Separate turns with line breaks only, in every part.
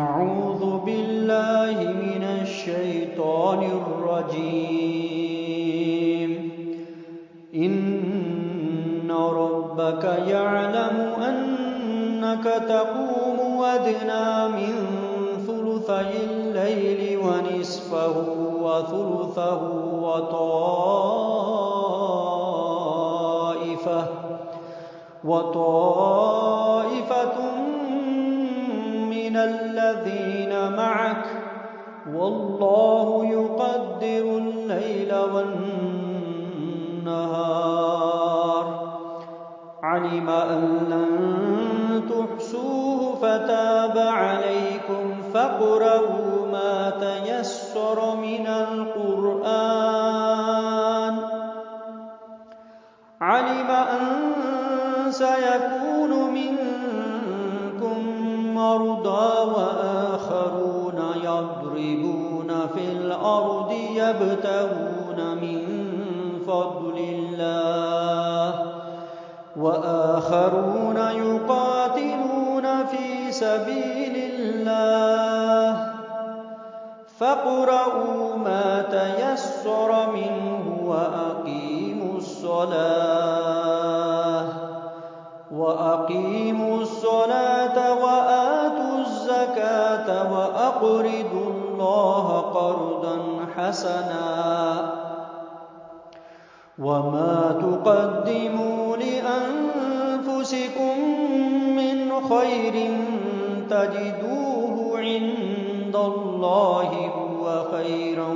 اعوذ باللہ من الشیطان الرجیم ان ربک یعلم انک تقوم ادنی من ثلثی اللیل ونصفه وثلثه وطائفة من الذين معك والله يقدر الليل والنهار علم أن لن تحصوه فتاب عليكم فاقرؤوا ما تيسر من القرآن علم أن سيكون منكم مرضى وآخرون يضربون في الأرض يبتغون من فضل الله وآخرون يقاتلون في سبيل الله فاقرؤوا ما تيسر منه وأقيموا الصلاة وآتوا الزكاة وأقرضوا الله قرضا حسنا وما تقدموا لأنفسكم من خير تجدوه عند الله هو خيرا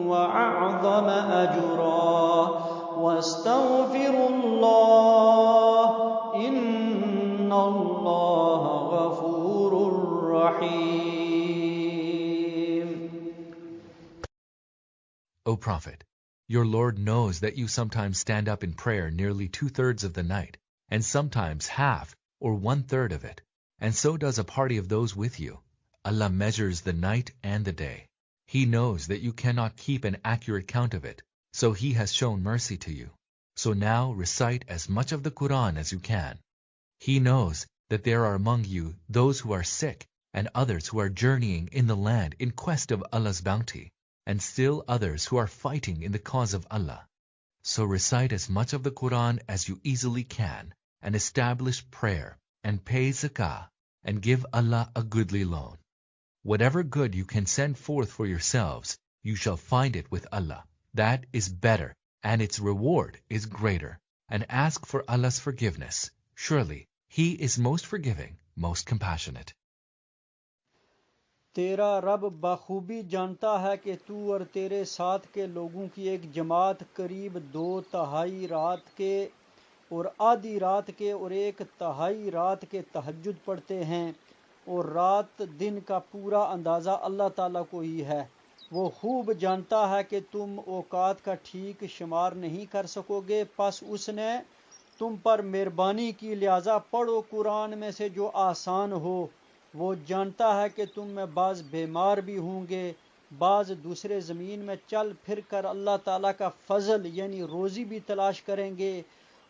وأعظم أجرا واستغفروا الله إن الله غفور رحيم.
O Prophet, your Lord knows that you sometimes stand up in prayer nearly 2/3 of the night, and sometimes half or 1/3 of it, and so does a party of those with you. Allah measures the night and the day. He knows that you cannot keep an accurate count of it, so He has shown mercy to you. So now recite as much of the Quran as you can. He knows that there are among you those who are sick and others who are journeying in the land in quest of Allah's bounty, and still others who are fighting in the cause of Allah. So recite as much of the Quran as you easily can, and establish prayer, and pay zakah, and give Allah a goodly loan. Whatever good you can send forth for yourselves, you shall find it with Allah. That is better, and its reward is greater. And ask for Allah's forgiveness. Surely, He is most forgiving, most compassionate.
تیرا رب بخوبی جانتا ہے کہ تو اور تیرے ساتھ کے لوگوں کی ایک جماعت قریب 2/3 رات کے اور آدھی رات کے اور 1/3 رات کے تہجد پڑھتے ہیں، اور رات دن کا پورا اندازہ اللہ تعالیٰ کو ہی ہے۔ وہ خوب جانتا ہے کہ تم اوقات کا ٹھیک شمار نہیں کر سکو گے، پس اس نے تم پر مہربانی کی، لہذا پڑھو قرآن میں سے جو آسان ہو۔ وہ جانتا ہے کہ تم میں بعض بیمار بھی ہوں گے، بعض دوسرے زمین میں چل پھر کر اللہ تعالیٰ کا فضل یعنی روزی بھی تلاش کریں گے،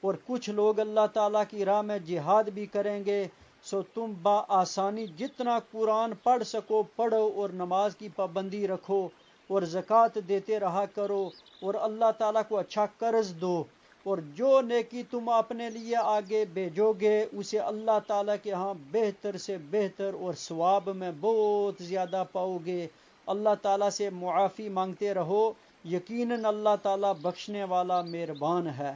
اور کچھ لوگ اللہ تعالیٰ کی راہ میں جہاد بھی کریں گے۔ سو تم بآسانی جتنا قرآن پڑھ سکو پڑھو، اور نماز کی پابندی رکھو، اور زکوٰۃ دیتے رہا کرو، اور اللہ تعالیٰ کو اچھا قرض دو، اور جو نیکی تم اپنے لیے آگے بھیجو گے اسے اللہ تعالیٰ کے ہاں بہتر سے بہتر اور ثواب میں بہت زیادہ پاؤ گے۔ اللہ تعالیٰ سے معافی مانگتے رہو، یقیناً اللہ تعالیٰ بخشنے والا مہربان ہے۔